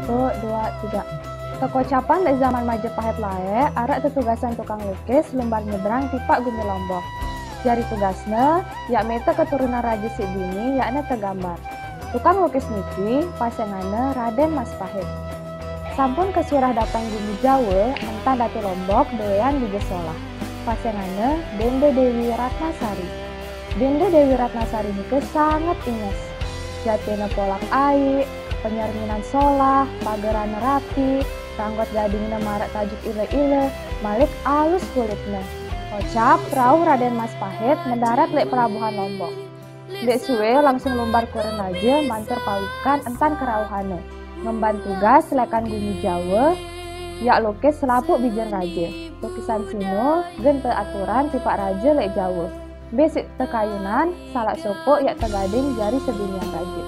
1, 2, 3. Kekocapan dari zaman Majapahit lae, arak tetugasan tukang lukis lumbar nyebrang tipak Gumi Lombok. Jari tugasnya, yak mete keturunan Raja Sidini yakna tergambar. Tukang lukis niki pasengannya Raden Mas Pahit. Sampun kesurah datang Gumi Jawa, entah dati Lombok doyan di Gesolah. Pasengannya Dende Dewi Ratnasari. Dende Dewi Ratnasari niki sangat inges. Jatina polak aik, penyerminan solah, pageran rapi, ranggot gadingna marak tajuk ile-ile, malik alus kulitnya. Kocap rauh Raden Mas Pahit mendarat lek pelabuhan Lombok. Dek suwe langsung lumbar kuren aja mantur pawikan entan kerauhannya. Ngemban tugas lekan Gumi Jawa, yak lukis selapuk bijen raja. Lukisan sino gente aturan tipak raja lek Jawa. Besik tekayunan, salak sopok yak tegading jari sebinian raja.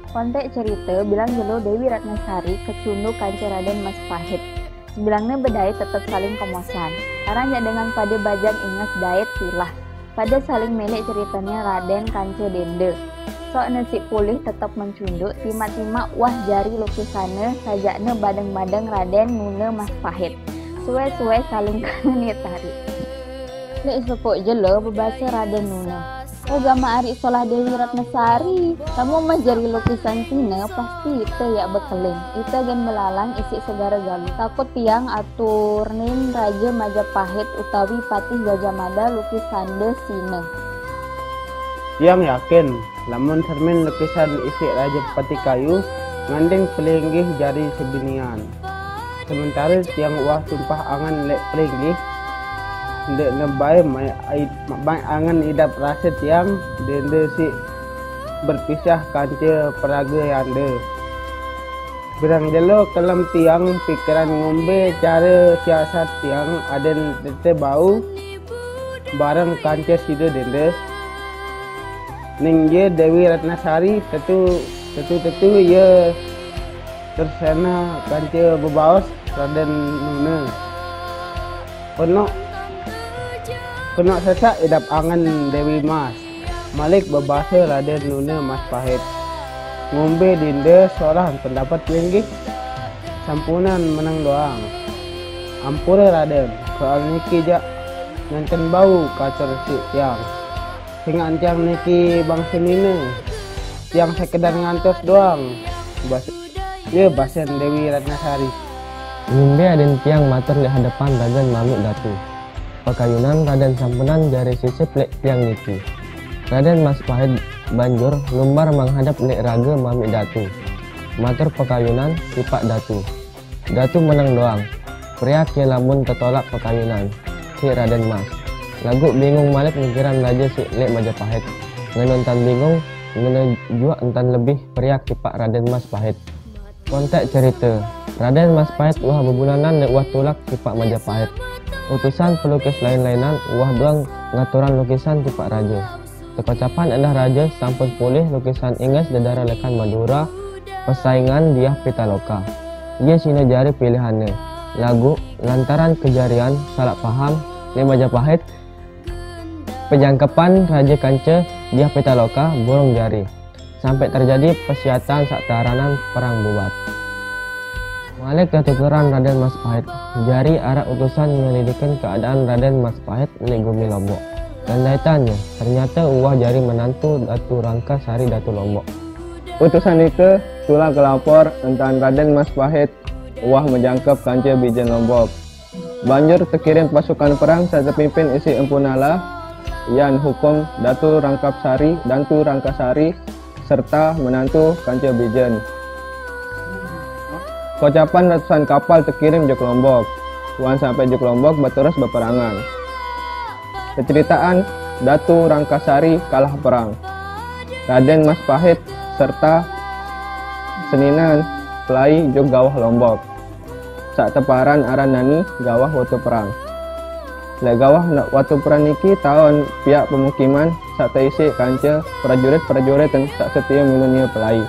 Kontek cerita bilang jelo Dewi Ratnasari kecundu kanca Raden Mas Pahit. Bilangnya bedai tetap saling kemosan. Karena dengan pada bajan ingat dait silah. Pada saling melek ceritanya Raden kanca Dende. Sok nasi pulih tetap mencunduk, timak-timak wah jari lukisannya sajaknya badeng-badeng Raden Nune Mas Pahit. Suwe-suwe saling kangen tari. Lek sepuk jelo bebasa Raden Nune. Oh gama ari solah Dewi Ratnasari, kamu mah jari lukisan sini pasti itu ya bekeling. Itu gen melalang isi segara galu. Takut tiang aturnin Raja Majapahit utawi Patih Gajah Mada lukisan de sini. Tiang yakin, lamun cermin lukisan isi Raja Patih Kayu ngandeng pelinggih jari sebinian. Sementara tiang wah tumpah angan lek pelinggih ndek nebai mai angan idap rasit yang dende si berpisah kanca peraga yande. Berang jelo kelam tiang pikiran ngombe cara siasat tiang aden tete bau bareng kanca sida dende. Ning ye Dewi Ratnasari tetu ye tersena kanca bebaos Raden Nune. Kena sesak idap angan Dewi Mas. Malik berbahasa Raden Nune Mas Pahit. Ngombe dinde seorang pendapat linggih. Sampunan menang doang. Ampura Raden. Soal niki jak nganten bau kacer si tiang. Sing ancang niki bang senine. Tiang sekedar ngantos doang. Basen Dewi Ratnasari. Ngombe aden tiang mater di hadapan Raden Mamik Datu. Pakayunan Raden sampunan jari sisip lek tiang niki. Raden Mas Pahit banjur lumbar menghadap lek raga Mamik Datu. Matur pakayunan tipak Datu. Datu menang doang. Pria ke lamun tertolak pakayunan. Si Raden Mas. Lagu bingung malik mikiran raja si lek Majapahit. Ngenontan bingung menjuak entan lebih periak tipak Raden Mas Pahit. Kontek cerita. Raden Mas Pahit wah bebulanan lek wah tulak tipak Majapahit. Utusan pelukis lain-lainan wah doang ngaturan lukisan tipak raja. Kekocapan adalah raja sampun pulih lukisan inges dedara lekan Madura persaingan Diah Pitaloka. Ia sini jari pilihannya. Lagu lantaran kejarian salah paham di Majapahit. Pejangkepan raja kanca Diah Pitaloka borong jari. Sampai terjadi persiatan saktaranan perang bubat. Malik ketukeran Raden Mas Pahit. Jari arak utusan menyelidikan keadaan Raden Mas Pahit milik Gumi Lombok. Dan daitannya, ternyata uah jari menantu Datu Rangka Sari Datu Lombok. Utusan itu tulah kelapor entan Raden Mas Pahit uah menjangkep kanca bijen Lombok. Banjur terkirim pasukan perang saat pimpin isi empunala yang hukum Datu Rangkap Sari, Dantu Rangkasari serta menantu kanca bijen. Kocapan ratusan kapal terkirim jok Lombok. Wan sampai jok Lombok berterus berperangan. Keceritaan Datu Rangkasari kalah perang. Raden Mas Pahit serta seninan pelai jok gawah Lombok. Sak teparan aran nani gawah waktu perang. Le gawah waktu perang niki tahun pihak pemukiman sak teisi kanca prajurit-prajurit yang sak setia minunia pelai.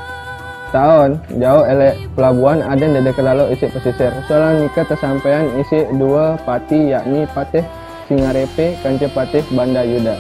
Tahun jauh elek pelabuhan aden dede kelalo isi pesisir. Soalan nikah tersampaian isi dua pati yakni Patih Singarepe kanca Patih Banda Yuda.